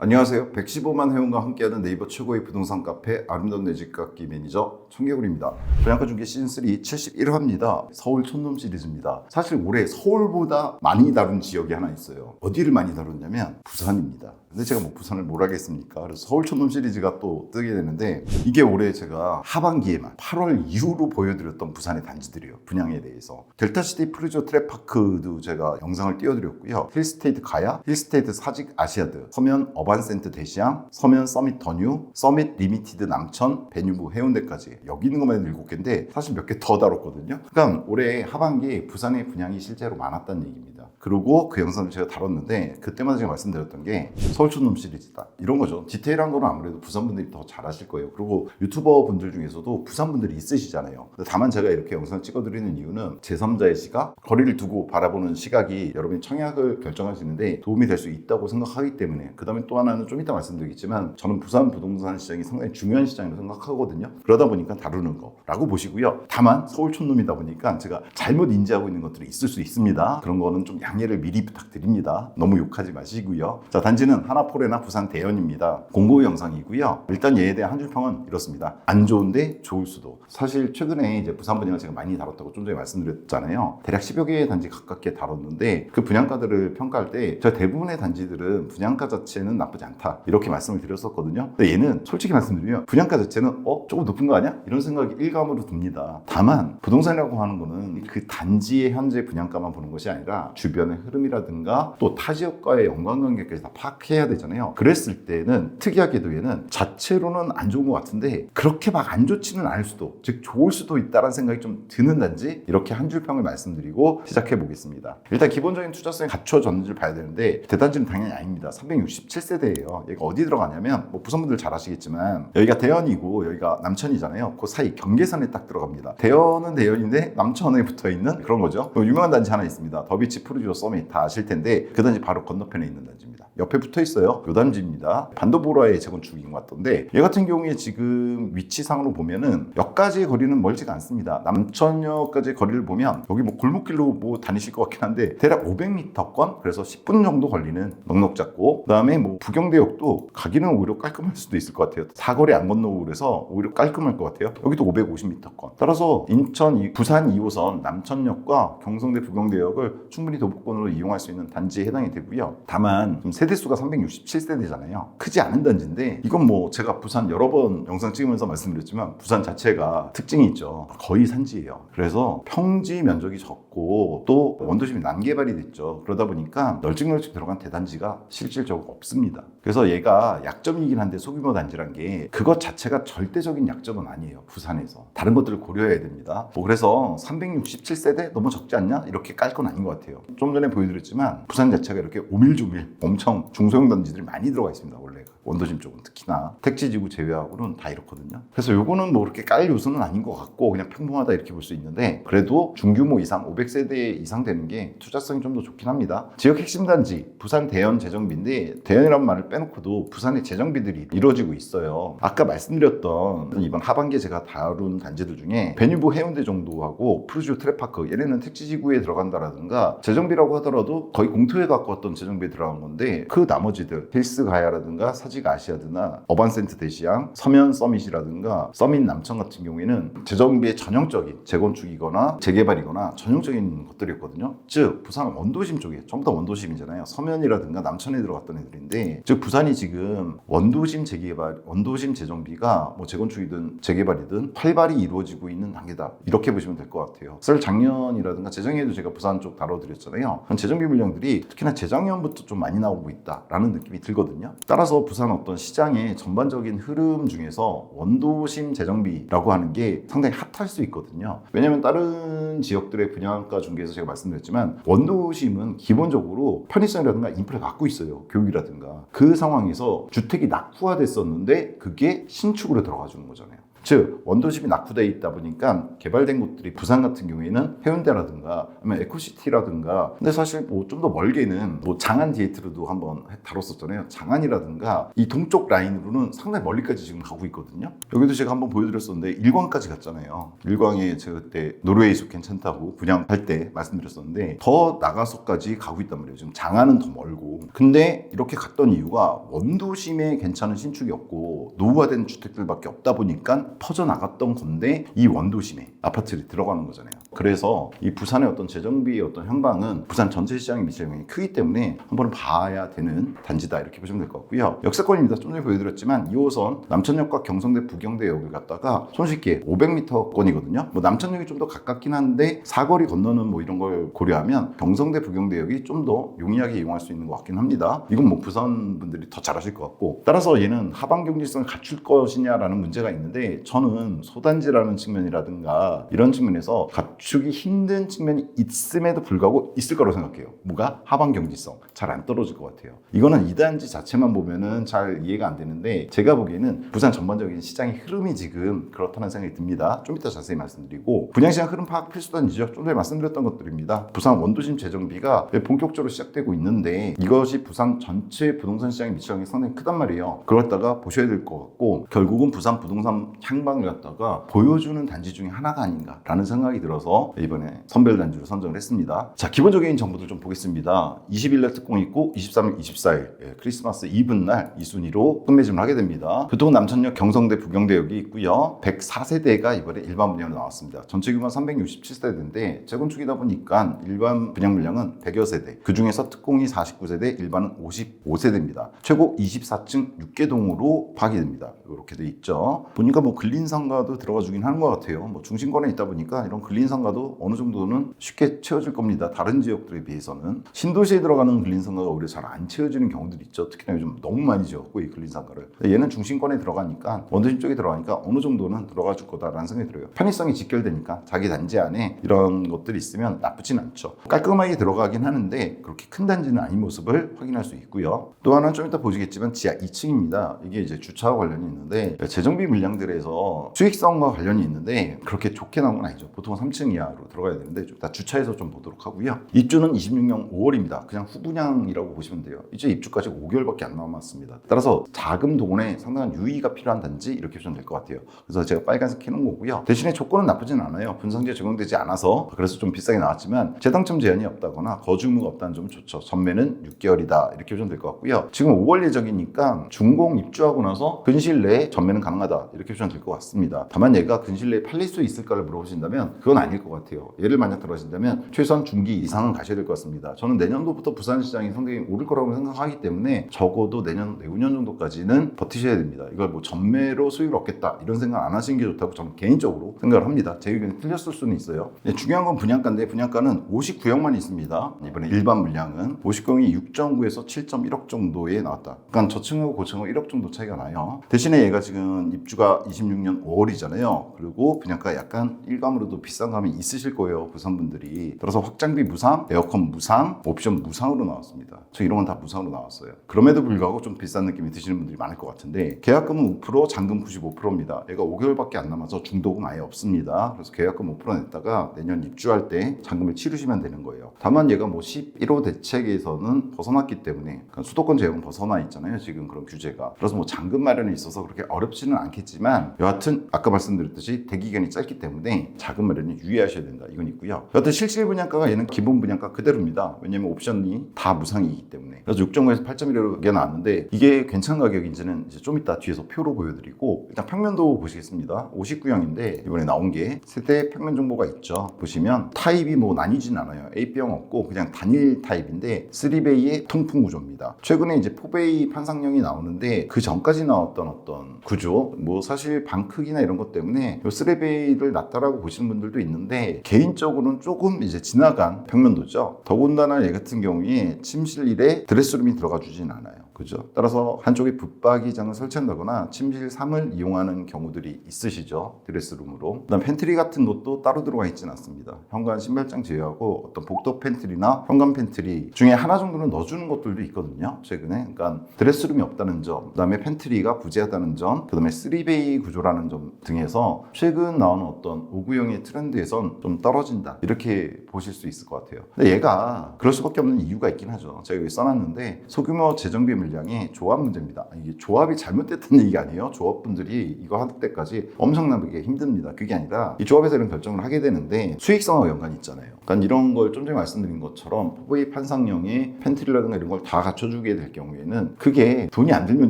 안녕하세요. 115만 회원과 함께하는 네이버 최고의 부동산 카페 아름다운 내 집 갖기 매니저 청개구리입니다. 분양가 중개 시즌3 71화입니다. 서울 촌놈 시리즈입니다. 사실 올해 서울보다 많이 다룬 지역이 하나 있어요. 어디를 많이 다뤘냐면 부산입니다. 근데 제가 뭐 부산을 뭘 하겠습니까? 그래서 서울 촌놈 시리즈가 또 뜨게 되는데, 이게 올해 제가 하반기에만 8월 이후로 보여드렸던 부산의 단지들이에요. 분양에 대해서. 델타시티 프루지오 트랩파크도 제가 영상을 띄워드렸고요. 힐스테이트 가야, 힐스테이트 사직 아시아드, 서면 어반센트 대시양, 서면 서밋 더뉴, 서밋 리미티드 남천, 베뉴브 해운대까지 여기 있는 것만 해도 7개인데 사실 몇 개 더 다뤘거든요. 그러니까 올해 하반기에 부산의 분양이 실제로 많았다는 얘기입니다. 그리고 그 영상을 제가 다뤘는데 그때마다 제가 말씀드렸던 게 서울촌놈 시리즈다 이런 거죠. 디테일한 거는 아무래도 부산 분들이 더 잘 아실 거예요. 그리고 유튜버 분들 중에서도 부산 분들이 있으시잖아요. 다만 제가 이렇게 영상을 찍어드리는 이유는 제3자의 시각, 거리를 두고 바라보는 시각이 여러분이 청약을 결정하시는데 도움이 될 수 있다고 생각하기 때문에. 그 다음에 또 하나는 좀 이따 말씀드리겠지만 저는 부산 부동산 시장이 상당히 중요한 시장이라고 생각하거든요. 그러다 보니까 다루는 거라고 보시고요. 다만 서울촌놈이다 보니까 제가 잘못 인지하고 있는 것들이 있을 수 있습니다. 그런 거는 좀 양해를 미리 부탁드립니다. 너무 욕하지 마시고요. 자, 단지는 하나포레나 부산 대연입니다. 공고 영상이고요. 일단 얘에 대한 한 줄 평은 이렇습니다. 안 좋은데 좋을 수도. 사실 최근에 이제 부산 분양을 제가 많이 다뤘다고 좀 전에 말씀드렸잖아요. 대략 10여 개의 단지 가깝게 다뤘는데 그 분양가들을 평가할 때 제가 대부분의 단지들은 분양가 자체는 나쁘지 않다 이렇게 말씀을 드렸었거든요. 근데 얘는 솔직히 말씀드리면 분양가 자체는 조금 높은 거 아니야? 이런 생각이 일감으로 듭니다. 다만 부동산이라고 하는 거는 그 단지의 현재 분양가만 보는 것이 아니라 주변의 흐름이라든가 또 타 지역과의 연관관계까지 다 파악해야 되잖아요. 그랬을 때는 특이하게도 얘는 자체로는 안 좋은 것 같은데 그렇게 막 안 좋지는 않을 수도, 즉 좋을 수도 있다는 생각이 좀 드는 단지, 이렇게 한 줄 평을 말씀드리고 시작해 보겠습니다. 일단 기본적인 투자성이 갖춰졌는지를 봐야 되는데 대단지는 당연히 아닙니다. 367세대예요. 얘가 어디 들어가냐면 뭐 부산분들 잘 아시겠지만 여기가 대연이고 여기가 남천이잖아요. 그 사이 경계선에 딱 들어갑니다. 대연은 대연인데 남천에 붙어있는 그런 거죠. 유명한 단지 하나 있습니다. 더비치 프루지오 서밋 다 아실 텐데 그 단지 바로 건너편에 있는 단지입니다. 옆에 붙어있어요. 요 단지입니다. 반도보라의 재건축인 것 같던데 얘 같은 경우에 지금 위치상으로 보면은 역까지의 거리는 멀지가 않습니다. 남천역까지의 거리를 보면 여기 뭐 골목길로 뭐 다니실 것 같긴 한데 대략 500m권, 그래서 10분 정도 걸리는 넉넉 잡고, 그 다음에 뭐 부경대역도 가기는 오히려 깔끔할 수도 있을 것 같아요. 사거리 안 건너고 그래서 오히려 깔끔할 것 같아요. 여기도 550m권. 따라서 인천, 부산 2호선 남천역과 경성대 부경대역을 충분히 도보권으로 이용할 수 있는 단지에 해당이 되고요. 다만 좀 세대수가 367세대잖아요. 크지 않은 단지인데 이건 뭐 제가 부산 여러 번 영상 찍으면서 말씀드렸지만 부산 자체가 특징이 있죠. 거의 산지예요. 그래서 평지 면적이 적고 또 원도심이 난개발이 됐죠. 그러다 보니까 널찍널찍 들어간 대단지가 실질적으로 없습니다. 그래서 얘가 약점이긴 한데 소규모 단지란 게 그것 자체가 절대적인 약점은 아니에요. 부산에서 다른 것들을 고려해야 됩니다. 뭐 그래서 367세대 너무 적지 않냐? 이렇게 깔 건 아닌 것 같아요. 좀 전에 보여드렸지만 부산 자체가 이렇게 오밀조밀 엄청 중소형 단지들이 많이 들어가 있습니다. 원래 원도심 쪽은 특히나 택지지구 제외하고는 다 이렇거든요. 그래서 요거는 뭐 그렇게 깔 요소는 아닌 것 같고 그냥 평범하다 이렇게 볼 수 있는데, 그래도 중규모 이상 500세대 이상 되는 게 투자성이 좀 더 좋긴 합니다. 지역 핵심 단지 부산 대연 재정비인데 대연이라는 말을 빼놓고도 부산의 재정비들이 이루어지고 있어요. 아까 말씀드렸던 이번 하반기에 제가 다룬 단지들 중에 베뉴브 해운대 정도하고 프루지오 트랩파크, 얘네는 택지지구에 들어간다라든가 재정비라고 하더라도 거의 공토에 가까웠던 재정비에 들어간 건데 그 나머지들 힐스 가야라든가 사직 아시아드나 어반센트 대시양, 서면 서밋이라든가 서밋 남천 같은 경우에는 재정비의 전형적인 재건축이거나 재개발이거나 전형적인 것들이었거든요. 즉 부산 원도심 쪽에 전부 다 원도심이잖아요. 서면이라든가 남천에 들어갔던 애들인데, 즉 부산이 지금 원도심 재개발, 원도심 재정비가 뭐 재건축이든 재개발이든 활발히 이루어지고 있는 단계다 이렇게 보시면 될 것 같아요. 작년이라든가 재작년에도 제가 부산 쪽 다뤄드렸잖아요. 재정비 물량들이 특히나 재작년부터 좀 많이 나오고 있다라는 느낌이 들거든요. 따라서 부산 어떤 시장의 전반적인 흐름 중에서 원도심 재정비라고 하는 게 상당히 핫할 수 있거든요. 왜냐하면 다른 지역들의 분양가 중개에서 제가 말씀드렸지만 원도심은 기본적으로 편의성이라든가 인프라를 갖고 있어요. 교육이라든가. 그 상황에서 주택이 낙후화됐었는데 그게 신축으로 들어가 주는 거잖아요. 즉 원도심이 낙후되어 있다 보니까 개발된 곳들이 부산 같은 경우에는 해운대라든가 아니면 에코시티라든가, 근데 사실 뭐 좀 더 멀게는 뭐 장안 디에트로도 한번 다뤘었잖아요. 장안이라든가 이 동쪽 라인으로는 상당히 멀리까지 지금 가고 있거든요. 여기도 제가 한번 보여드렸었는데 일광까지 갔잖아요. 일광에 제가 그때 노르웨이 숲 괜찮다고 분양할 때 말씀드렸었는데 더 나가서까지 가고 있단 말이에요. 지금 장안은 더 멀고. 근데 이렇게 갔던 이유가 원도심에 괜찮은 신축이 없고 노후화된 주택들밖에 없다 보니까 퍼져나갔던 건데 이 원도심에 아파트들이 들어가는 거잖아요. 그래서 이 부산의 어떤 재정비의 어떤 현황은 부산 전체 시장에 미칠 영향이 크기 때문에 한번 봐야 되는 단지다, 이렇게 보시면 될 것 같고요. 역세권입니다. 좀 전에 보여드렸지만 2호선 남천역과 경성대 부경대역을 갔다가 손쉽게 500m권이거든요. 뭐 남천역이 좀 더 가깝긴 한데 사거리 건너는 뭐 이런 걸 고려하면 경성대 부경대역이 좀 더 용이하게 이용할 수 있는 것 같긴 합니다. 이건 뭐 부산 분들이 더 잘하실 것 같고, 따라서 얘는 하방 경제성을 갖출 것이냐라는 문제가 있는데 저는 소단지라는 측면이라든가 이런 측면에서 갖추기 힘든 측면이 있음에도 불구하고 있을 거라고 생각해요. 뭐가? 하방 경제성 잘 안 떨어질 것 같아요. 이거는 2단지 자체만 보면은 잘 이해가 안 되는데 제가 보기에는 부산 전반적인 시장의 흐름이 지금 그렇다는 생각이 듭니다. 좀 이따 자세히 말씀드리고, 분양시장 흐름 파악 필수단지죠. 좀 전에 말씀드렸던 것들입니다. 부산 원도심 재정비가 본격적으로 시작되고 있는데 이것이 부산 전체 부동산 시장에 미치는 영향이 상당히 크단 말이에요. 그걸 갖다가 보셔야 될 것 같고, 결국은 부산 부동산 향방을 갖다가 보여주는 단지 중에 하나가 아닌가라는 생각이 들어서 이번에 선별 단지로 선정을 했습니다. 자, 기본적인 정보들 좀 보겠습니다. 20일날 특공이 있고 23일, 24일 크리스마스 이브 날 이 순위로 끝매짐을 하게 됩니다. 교통은 남천역, 경성대, 부경대역이 있고요. 104세대가 이번에 일반 분양으로 나왔습니다. 전체 규모는 367세대인데 재건축이다 보니까 일반 분양 물량은 100여 세대, 그 중에서 특공이 49세대, 일반은 55세대입니다. 최고 24층 6개동으로 파악이 됩니다. 이렇게 돼 있죠. 보니까 뭐 근린상가도 들어가 주긴 하는 것 같아요. 뭐 중심권에 있다 보니까 이런 근린상가도 어느 정도는 쉽게 채워질 겁니다. 다른 지역들에 비해서는. 신도시에 들어가는 근린상가가 오히려 잘 안 채워지는 경우들이 있죠. 특히나 요즘 너무 많이 지었고 이 근린상가를. 얘는 중심권에 들어가니까, 원도심 쪽에 들어가니까 어느 정도는 들어가 줄 거다라는 생각이 들어요. 편의성이 직결되니까 자기 단지 안에 이런 것들이 있으면 나쁘진 않죠. 깔끔하게 들어가긴 하는데 그렇게 큰 단지는 아닌 모습을 확인할 수 있고요. 또 하나는 좀 이따 보시겠지만 지하 2층입니다. 이게 이제 주차와 관련이 있는데 재정비 물량들에서 수익성과 관련이 있는데 그렇게 좋게 나온 건 아니죠. 보통 3층 이하로 들어가야 되는데 다 주차해서 좀 보도록 하고요. 입주는 26년 5월입니다. 그냥 후분양이라고 보시면 돼요. 이제 입주까지 5개월밖에 안 남았습니다. 따라서 자금 동원에 상당한 유의가 필요한 단지, 이렇게 보시면 될 것 같아요. 그래서 제가 빨간색 켜놓은 거고요. 대신에 조건은 나쁘진 않아요. 분상제 적용되지 않아서 그래서 좀 비싸게 나왔지만 재당첨 제한이 없다거나 거주 의무가 없다는 점은 좋죠. 전매는 6개월이다, 이렇게 보시면 될 것 같고요. 지금 5월 예정이니까 준공 입주하고 나서 근시일 내에 전매는 가능하다, 이렇게 보시면 될 것 같습니다. 다만 얘가 근시일 내에 팔릴 수 있을까를 물어보신다면 그건 아닐 것 같아요. 얘를 만약 들어가신다면 최소한 중기 이상은 가셔야 될 것 같습니다. 저는 내년도부터 부산시장이 상당히 오를 거라고 생각하기 때문에 적어도 내년, 내후년 정도까지는 버티셔야 됩니다. 이걸 뭐 전매로 수익을 얻겠다 이런 생각 안 하시는 게 좋다고 저는 개인적으로 생각을 합니다. 제 의견이 틀렸을 수는 있어요. 중요한 건 분양가인데 분양가는 59억만 있습니다. 이번에 일반 물량은 59억이 6.9에서 7.1억 정도에 나왔다. 그러니까 저층하고 고층하고 1억 정도 차이가 나요. 대신에 얘가 지금 입주가 26년 5월이잖아요. 그리고 분양가 약간 일감으로도 비싼 감이 있으실 거예요. 부산분들이. 따라서 확장비 무상, 에어컨 무상, 옵션 무상으로 나왔습니다. 저 이런 건 다 무상으로 나왔어요. 그럼에도 불구하고 좀 비싼 느낌이 드시는 분들이 많을 것 같은데 계약금은 5%, 잔금 95%입니다. 얘가 5개월밖에 안 남아서 중도금 아예 없습니다. 그래서 계약금 5% 냈다가 내년 입주할 때 잔금을 치르시면 되는 거예요. 다만 얘가 뭐 11호 대책에서는 벗어났기 때문에, 그러니까 수도권 제약은 벗어나 있잖아요. 지금 그런 규제가. 그래서 뭐 잔금 마련에 있어서 그렇게 어렵지는 않겠지만 여하튼 아까 말씀드렸듯이 대기간이 짧기 때문에 자금 마련에 유의하셔야 된다, 이건 있고요. 여하튼 실질 분양가가 얘는 기본 분양가 그대로입니다. 왜냐면 옵션이 다 무상이기 때문에. 그래서 6.9에서 8.1에 나왔는데 이게 괜찮은 가격인지는 이제 좀 이따 뒤에서 표로 보여드리고, 일단 평면도 보시겠습니다. 59형인데 이번에 나온 게 세대 평면 정보가 있죠. 보시면 타입이 뭐 나뉘진 않아요. A형 없고 그냥 단일 타입인데 3베이의 통풍 구조입니다. 최근에 이제 4베이 판상형이 나오는데 그 전까지 나왔던 어떤 구조, 뭐 사실 방 크기나 이런 것 때문에 3베이를 낫다라고 보시는 분들도 있는데 개인적으로는 조금 이제 지나간 평면도죠. 더군다나 얘 같은 경우에 침실 1에 드레스룸이 들어가 주진 않아요. 그죠? 따라서 한쪽에 붙박이장을 설치한다거나 침실삼을 이용하는 경우들이 있으시죠. 드레스룸으로. 그다음 팬트리 같은 것도 따로 들어가 있지는 않습니다. 현관 신발장 제외하고 어떤 복도 팬트리나 현관 팬트리 중에 하나 정도는 넣어주는 것들도 있거든요. 최근에. 그러니까 드레스룸이 없다는 점, 그다음에 팬트리가 부재하다는 점, 그다음에 3베이 구조라는 점 등에서 최근 나오는 어떤 5구형의 트렌드에선 좀 떨어진다. 이렇게 보실 수 있을 것 같아요. 근데 얘가 그럴 수밖에 없는 이유가 있긴 하죠. 제가 여기 써놨는데 소규모 재정비 물량의 조합 문제입니다. 이게 조합이 잘못됐다는 얘기가 아니에요. 조합분들이 이거 할 때까지 엄청나게 힘듭니다. 그게 아니라 이 조합에서 이런 결정을 하게 되는데 수익성하고 연관이 있잖아요. 그러니까 이런 걸 좀 전에 말씀드린 것처럼 포브웨이 판상형의 팬트리라든가 이런 걸 다 갖춰주게 될 경우에는 그게 돈이 안 들면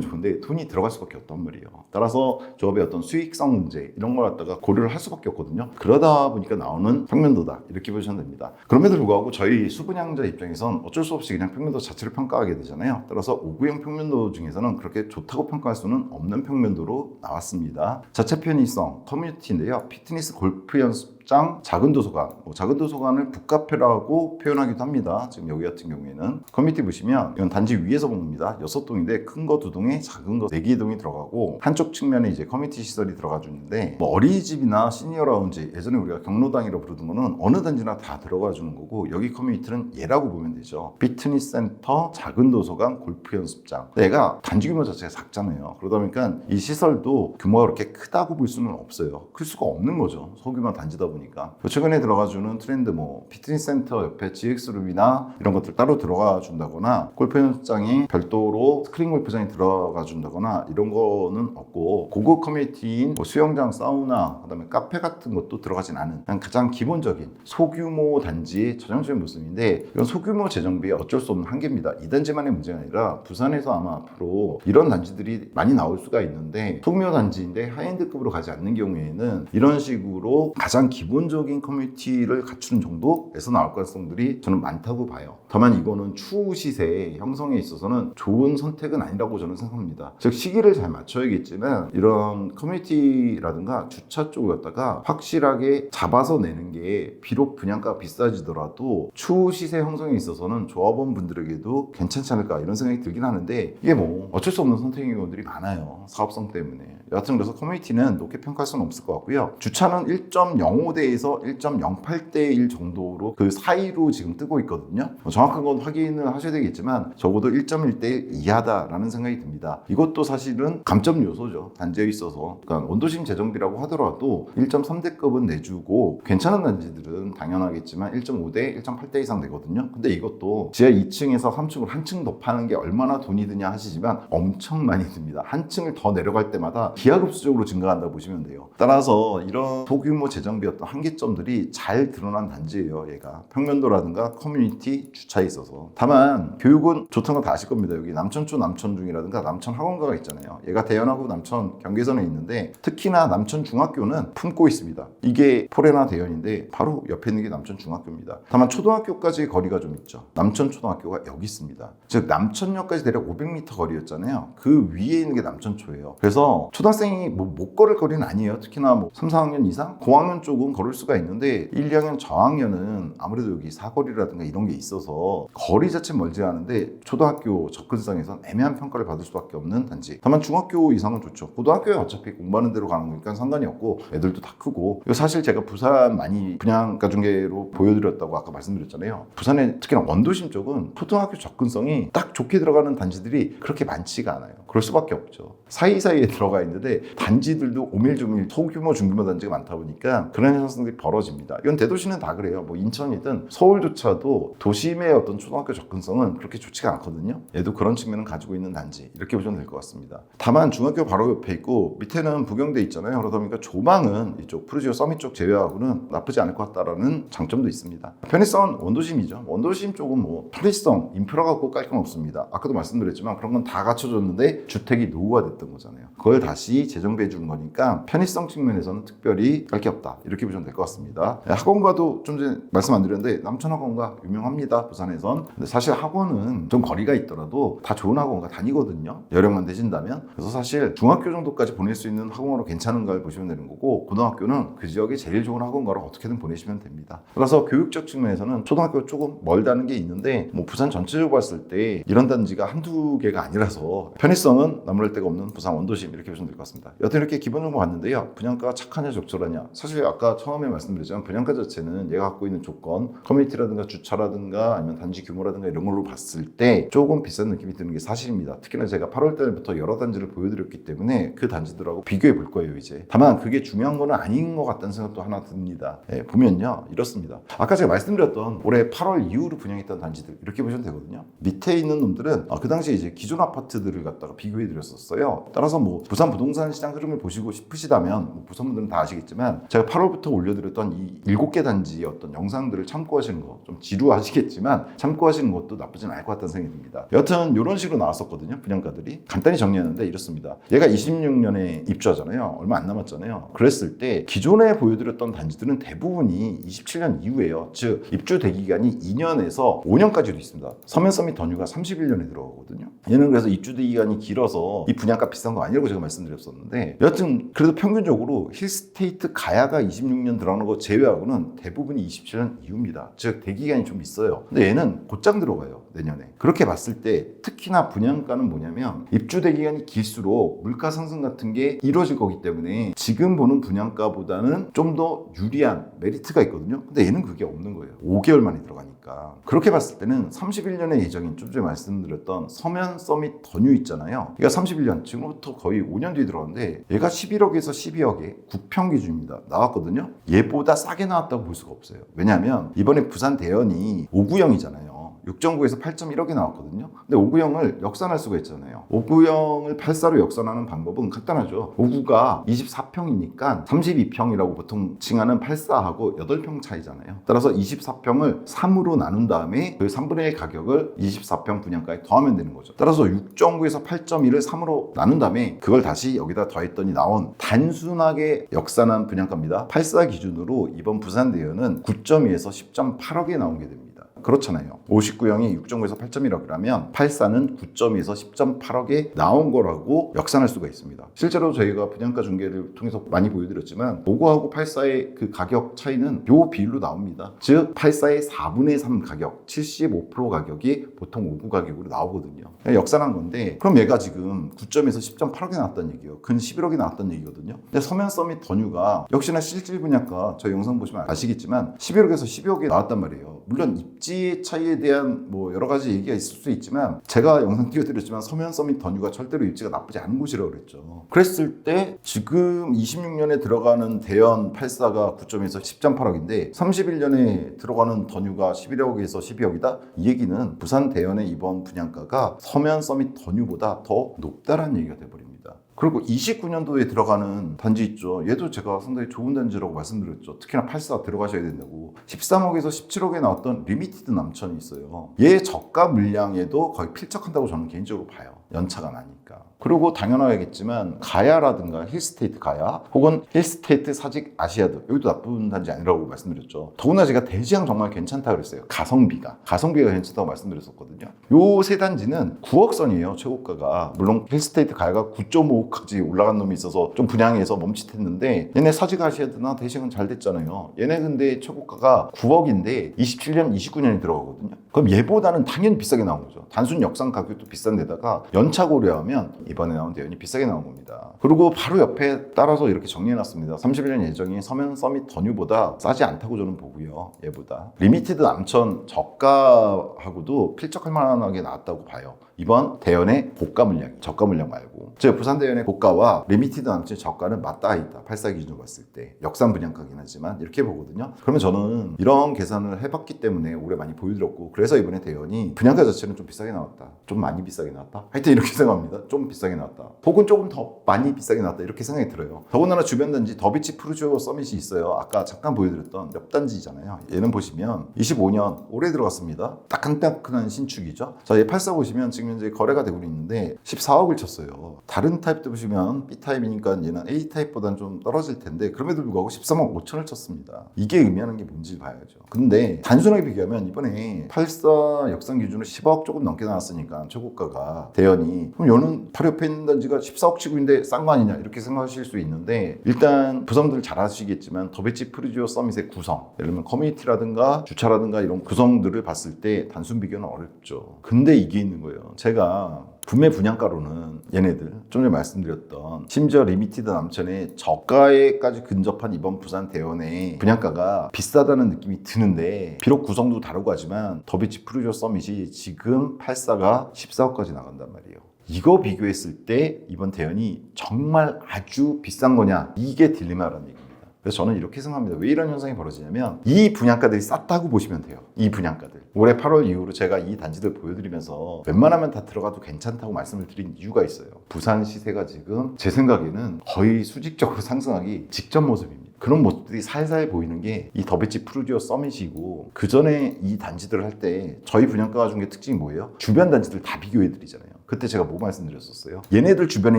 좋은데 돈이 들어갈 수밖에 없단 말이에요. 따라서 조합의 어떤 수익성 문제 이런 걸 갖다가 고려를 할 수밖에 없거든요. 그러다 보니까 나오는 평면도다 이렇게 보시면 됩니다. 그럼에도 불구하고 저희 수분양자 입장에선 어쩔 수 없이 그냥 평면도 자체를 평가하게 되잖아요. 따라서 5구형 평면도 중에서는 그렇게 좋다고 평가할 수는 없는 평면도로 나왔습니다. 자체 편의성 커뮤니티인데요. 피트니스 골프 연습장 작은 도서관, 작은 도서관을 북카페라고 표현하기도 합니다. 지금 여기 같은 경우에는 커뮤니티 보시면 이건 단지 위에서 본 겁니다. 6동인데 큰 거 2동에 작은 거 4개 동이 들어가고 한쪽 측면에 이제 커뮤니티 시설이 들어가 주는데 어린이집이나 시니어 라운지 예전에 우리가 경로당이라고 부르던 거는 어느 단지나 다 들어가 주는 거고 여기 커뮤니티는 얘라고 보면 되죠. 피트니스 센터, 작은 도서관, 골프 연습장. 얘가 단지 규모 자체가 작잖아요. 그러다 보니까 이 시설도 규모가 그렇게 크다고 볼 수는 없어요. 클 수가 없는 거죠. 소규모 단지다 보니까. 최근에 들어가 주는 트렌드 피트니스 센터 옆에 GX룸이나 이런 것들 따로 들어가 준다거나 골프 연습장이 별도로 스크린 골프장이 들어가 준다거나 이런 거는 없고 고급 커뮤니티인 수영장, 사우나, 그다음에 카페 같은 것도 들어가진 않은 그냥 가장 기본적인 소규모 단지의 전형적인 모습인데 이런 소규모 재정비에 어쩔 수 없는 한계입니다. 이 단지만의 문제가 아니라 부산에서 아마 앞으로 이런 단지들이 많이 나올 수가 있는데 소규모 단지인데 하이엔드급으로 가지 않는 경우에는 이런 식으로 가장 기본적인 커뮤니티를 갖추는 정도에서 나올 가능성들이 저는 많다고 봐요. 다만 이거는 추후 시세 형성에 있어서는 좋은 선택은 아니라고 저는 생각합니다. 즉 시기를 잘 맞춰야겠지만 이런 커뮤니티라든가 주차 쪽을 갖다가 확실하게 잡아서 내는 게 비록 분양가가 비싸지더라도 추후 시세 형성에 있어서는 조합원 분들에게도 괜찮지 않을까 이런 생각이 들긴 하는데 이게 어쩔 수 없는 선택인 경우들이 많아요. 사업성 때문에. 여하튼 그래서 커뮤니티는 높게 평가할 수는 없을 것 같고요. 주차는 1.05대에서 1.08대 1 정도로 그 사이로 지금 뜨고 있거든요. 정확한 건 확인을 하셔야 되겠지만 적어도 1.1대 1 이하다라는 생각이 듭니다. 이것도 사실은 감점 요소죠. 단지에 있어서. 그러니까 원도심 재정비라고 하더라도 1.3대급은 내주고 괜찮은 단지들은 당연하겠지만 1.5대, 1.8대 이상 되거든요. 근데 이것도 지하 2층에서 3층으로 한 층 더 파는 게 얼마나 돈이 드냐 하시지만 엄청 많이 듭니다. 한 층을 더 내려갈 때마다 기하급수적으로 증가한다고 보시면 돼요. 따라서 이런 소규모 재정비 어떤 한계점들이 잘 드러난 단지예요. 얘가 평면도라든가 커뮤니티 주차에 있어서. 다만 교육은 좋다는 거 다 아실 겁니다. 여기 남천초 남천중이라든가 남천학원가가 있잖아요. 얘가 대연하고 남천 경계선에 있는데 특히나 남천중학교는 품고 있습니다. 이게 포레나 대연인데 바로 옆에 있는 게 남천중학교입니다. 다만 초등학교까지 거리가 좀 있죠. 남천초등학교가 여기 있습니다. 즉 남천역까지 대략 500m 거리였잖아요. 그 위에 있는 게 남천초예요. 그래서 초등학생이 못 걸을 거리는 아니에요. 특히나 3, 4학년 이상? 고학년 쪽은 걸을 수가 있는데 1, 2학년 저학년은 아무래도 여기 사거리라든가 이런 게 있어서 거리 자체 멀지 않은데 초등학교 접근성에선 애매한 평가를 받을 수밖에 없는 단지. 다만 중학교 이상은 좋죠. 고등학교에 어차피 공부하는 대로 가는 거니까 상관이 없고 애들도 다 크고. 사실 제가 부산 많이 분양가 중개로 보여드렸다고 아까 말씀드렸잖아요. 부산에 특히나 원도심 쪽은 초등학교 접근성이 딱 좋게 들어가는 단지들이 그렇게 많지가 않아요. 그럴 수밖에 없죠. 사이사이에 들어가 있는데 단지들도 오밀조밀 소규모 중규모 단지가 많다 보니까 그런 현상들이 벌어집니다. 이건 대도시는 다 그래요. 인천이든 서울조차도 도심의 어떤 초등학교 접근성은 그렇게 좋지가 않거든요. 얘도 그런 측면을 가지고 있는 단지 이렇게 보시면 될 것 같습니다. 다만 중학교 바로 옆에 있고 밑에는 부경대 있잖아요. 그러다 보니까 조망은 이쪽 푸르지오 서밋 쪽 제외하고는 나쁘지 않을 것 같다라는 장점도 있습니다. 편의성은 원도심이죠. 원도심 쪽은 편의성, 인프라가 꼭 깔 건 없습니다. 아까도 말씀드렸지만 그런 건 다 갖춰줬는데 주택이 노후화됐던 거잖아요. 그걸 다시 재정비해 주는 거니까 편의성 측면에서는 특별히 깔 게 없다. 이렇게 보시면 될 것 같습니다. 학원가도 좀 전에 말씀 안 드렸는데 남천학원가 유명합니다. 부산에선. 근데 사실 학원은 좀 거리가 있더라도 다 좋은 학원가 다니거든요. 여력만 되신다면. 그래서 사실 중학교 정도까지 보낼 수 있는 학원가로 괜찮은가를 보시면 되는 거고, 고등학교는 그 지역에 제일 좋은 학원가로 어떻게든 보내시면 됩니다. 그래서 교육적 측면에서는 초등학교 조금 멀다는 게 있는데, 뭐 부산 전체적으로 봤을 때 이런 단지가 한두 개가 아니라서 편의성은 나무랄 데가 없는 부산 원도심, 이렇게 보시면 될 것 같습니다. 여튼 이렇게 기본적으로 봤는데요, 분양가가 착하냐 적절하냐, 사실 아까 처음에 말씀드렸지만 분양가 자체는 얘가 갖고 있는 조건, 커뮤니티라든가 주차라든가 아니면 단지 규모라든가 이런 걸로 봤을 때 조금 비싼 느낌이 드는 게 사실입니다. 특히나 제가 8월 달부터 여러 단지를 보여드렸기 때문에 그 단지들하고 비교해 볼 거예요. 이제 다만 그게 중요한 거는 아닌 것 같다는 생각도 하나 듭니다. 보면요, 이렇습니다. 아까 제가 말씀드렸던 올해 8월 이후로 분양했던 단지들, 이렇게 보시면 되거든요. 밑에 있는 놈들은 그 당시에 이제 기존 아파트들을 갖다가 비교해 드렸었어요. 따라서 뭐 부산 부동산 시장 흐름을 보시고 싶으시다면, 뭐 부산 분들은 다 아시겠지만 제가 8월부터 올려드렸던 이 7개 단지의 어떤 영상들을 참고하시는 거, 좀 지루하시겠지만 참고하시는 것도 나쁘진 않을 것 같다는 생각이 듭니다. 여튼 이런 식으로 나왔었거든요, 분양가들이. 간단히 정리하는데 이렇습니다. 얘가 26년에 입주하잖아요. 얼마 안 남았잖아요. 그랬을 때 기존에 보여드렸던 단지들은 대부분이 27년 이후에요. 즉 입주 대기간이 2년에서 5년까지도 있습니다. 서면서밋 더뉴가 31년에 들어가거든요. 얘는 그래서 입주 대기간이 길어서 이 분양가 비싼 거 아니라고 제가 말씀드렸었는데, 여튼 그래도 평균적으로 힐스테이트 가야가 26년 들어가는 거 제외하고는 대부분이 27년 이후입니다. 즉 대기간이 좀 있어요. 근데 얘는 곧장 들어가요, 내년에. 그렇게 봤을 때 특히나 분양가는 뭐냐면, 입주 대기간이 길수록 물가 상승 같은 게 이루어질 거기 때문에 지금 보는 분양가보다는 좀 더 유리한 메리트가 있거든요. 근데 얘는 그게 없는 거예요. 5개월 만에 들어가니까. 그렇게 봤을 때는 31년의 예정인, 좀 전에 말씀드렸던 서면 서밋 더뉴 있잖아요. 얘가 31년, 지금부터 거의 5년 뒤에 들어갔는데 얘가 11억에서 12억에 9평 기준입니다. 나왔거든요. 얘보다 싸게 나왔다고 볼 수가 없어요. 왜냐하면 이번에 부산 대연이 5구형이잖아요. 6.9에서 8.1억이 나왔거든요. 근데 5구형을 역산할 수가 있잖아요. 5구형을 84로 역산하는 방법은 간단하죠. 5구가 24평이니까 32평이라고 보통 칭하는 84하고 8평 차이잖아요. 따라서 24평을 3으로 나눈 다음에 그 3분의 1 가격을 24평 분양가에 더하면 되는 거죠. 따라서 6.9에서 8.1을 3으로 나눈 다음에 그걸 다시 여기다 더했더니 나온 단순하게 역산한 분양가입니다. 84 기준으로 이번 부산 대연은 9.2에서 10.8억에 나온 게 됩니다. 그렇잖아요. 59형이 6.9에서 8.1억이라면 84는 9.2에서 10.8억에 나온 거라고 역산할 수가 있습니다. 실제로 저희가 분양가 중개를 통해서 많이 보여드렸지만 59하고 84의 그 가격 차이는 요 비율로 나옵니다. 즉 84의 4분의 3 가격, 75% 가격이 보통 59 가격으로 나오거든요. 역산한 건데, 그럼 얘가 지금 9.에서 10.8억이 나왔다는 얘기예요. 근 11억이 나왔다는 얘기거든요. 근데 서면 서밋 더뉴가 역시나 실질 분양가, 저희 영상 보시면 아시겠지만 11억에서 12억이 나왔단 말이에요. 물론 입지 차이에 대한 뭐 여러 가지 얘기가 있을 수 있지만, 제가 영상 띄워드렸지만 서면 서밋 더뉴가 절대로 입지가 나쁘지 않은 곳이라고 그랬죠. 그랬을 때 지금 26년에 들어가는 대연 84가 9.에서 10.8억인데 31년에 들어가는 더뉴가 11억에서 12억이다? 이 얘기는 부산 대연의 이번 분양가가 서면 서밋 더뉴보다 더 높다라는 얘기가 돼버립니다. 그리고 29년도에 들어가는 단지 있죠. 얘도 제가 상당히 좋은 단지라고 말씀드렸죠. 특히나 84 들어가셔야 된다고. 13억에서 17억에 나왔던 리미티드 남천이 있어요. 얘 저가 물량에도 거의 필적한다고 저는 개인적으로 봐요. 연차가 나니까. 그리고 당연하겠지만 가야라든가 힐스테이트 가야, 혹은 힐스테이트 사직 아시아드, 여기도 나쁜 단지 아니라고 말씀드렸죠. 더구나 제가 대지양 정말 괜찮다고 그랬어요. 가성비가 괜찮다고 말씀드렸었거든요. 요 세 단지는 9억 선이에요, 최고가가. 물론 힐스테이트 가야가 9.5억까지 올라간 놈이 있어서 좀 분양해서 멈칫했는데, 얘네 사직 아시아드나 대지양은 잘 됐잖아요. 얘네 근데 최고가가 9억인데 27년, 29년이 들어가거든요. 그럼 얘보다는 당연히 비싸게 나온 거죠. 단순 역산 가격도 비싼 데다가 연차 고려하면 이번에 나온 대연이 비싸게 나온 겁니다. 그리고 바로 옆에 따라서 이렇게 정리해놨습니다. 31년 예정이 서면 서밋 더뉴보다 싸지 않다고 저는 보고요. 얘보다 리미티드 남천 저가하고도 필적할 만하게 나왔다고 봐요. 이번 대연의 고가 물량, 저가 물량 말고. 제가 부산 대연의 고가와 리미티드 남천의 저가는 맞닿아 있다. 84 기준으로 봤을 때. 역산 분양가긴 하지만 이렇게 보거든요. 그러면 저는 이런 계산을 해봤기 때문에 올해 많이 보여드렸고, 그래서 이번에 대연이 분양가 자체는 좀 비싸게 나왔다. 좀 많이 비싸게 나왔다. 하여튼 이렇게 생각합니다. 좀 비싸게 나왔다. 혹은 조금 더 많이 비싸게 나왔다. 이렇게 생각이 들어요. 더군다나 주변 단지 더비치 푸르지오 서밋이 있어요. 아까 잠깐 보여드렸던 옆 단지잖아요. 얘는 보시면 25년 올해 들어갔습니다. 따끈따끈한 신축이죠. 자, 얘 84 보시면 지금 현재 거래가 되고 있는데 14억을 쳤어요. 다른 타입도 보시면 B타입이니까 얘는 A타입보다는 좀 떨어질 텐데 그럼에도 불구하고 13억 5천을 쳤습니다. 이게 의미하는 게 뭔지 봐야죠. 근데 단순하게 비교하면 이번에 84 역상 기준으로 10억 조금 넘게 나왔으니까 최고가가 대연이 그럼 얘는 바로 옆에 있는 단지가 14억 치고 있는데 싼 거 아니냐 이렇게 생각하실 수 있는데 일단 부성들 잘 아시겠지만 더비치 푸르지오 서밋의 구성 예를 들면 커뮤니티라든가 주차라든가 이런 구성들을 봤을 때 단순 비교는 어렵죠. 근데 이게 있는 거예요. 제가 구매 분양가로는 얘네들 좀 전에 말씀드렸던 심지어 리미티드 남천의 저가에까지 근접한 이번 부산 대연의 분양가가 비싸다는 느낌이 드는데 비록 구성도 다르고 하지만 더비치 푸르지오 서밋이 지금 84가 14억까지 나간단 말이에요. 이거 비교했을 때 이번 대연이 정말 아주 비싼 거냐 이게 딜레마라는 얘기입니다. 그래서 저는 이렇게 생각합니다. 왜 이런 현상이 벌어지냐면 이 분양가들이 쌌다고 보시면 돼요. 이 분양가들. 올해 8월 이후로 제가 이 단지들 보여드리면서 웬만하면 다 들어가도 괜찮다고 말씀을 드린 이유가 있어요. 부산 시세가 지금 제 생각에는 거의 수직적으로 상승하기 직전 모습입니다. 그런 모습들이 살살 보이는 게 이 더비치 푸르지오 서밋이고 그 전에 이 단지들을 할 때 저희 분양가가 준 게 특징이 뭐예요? 주변 단지들 다 비교해드리잖아요. 그때 제가 뭐 말씀드렸었어요? 얘네들 주변에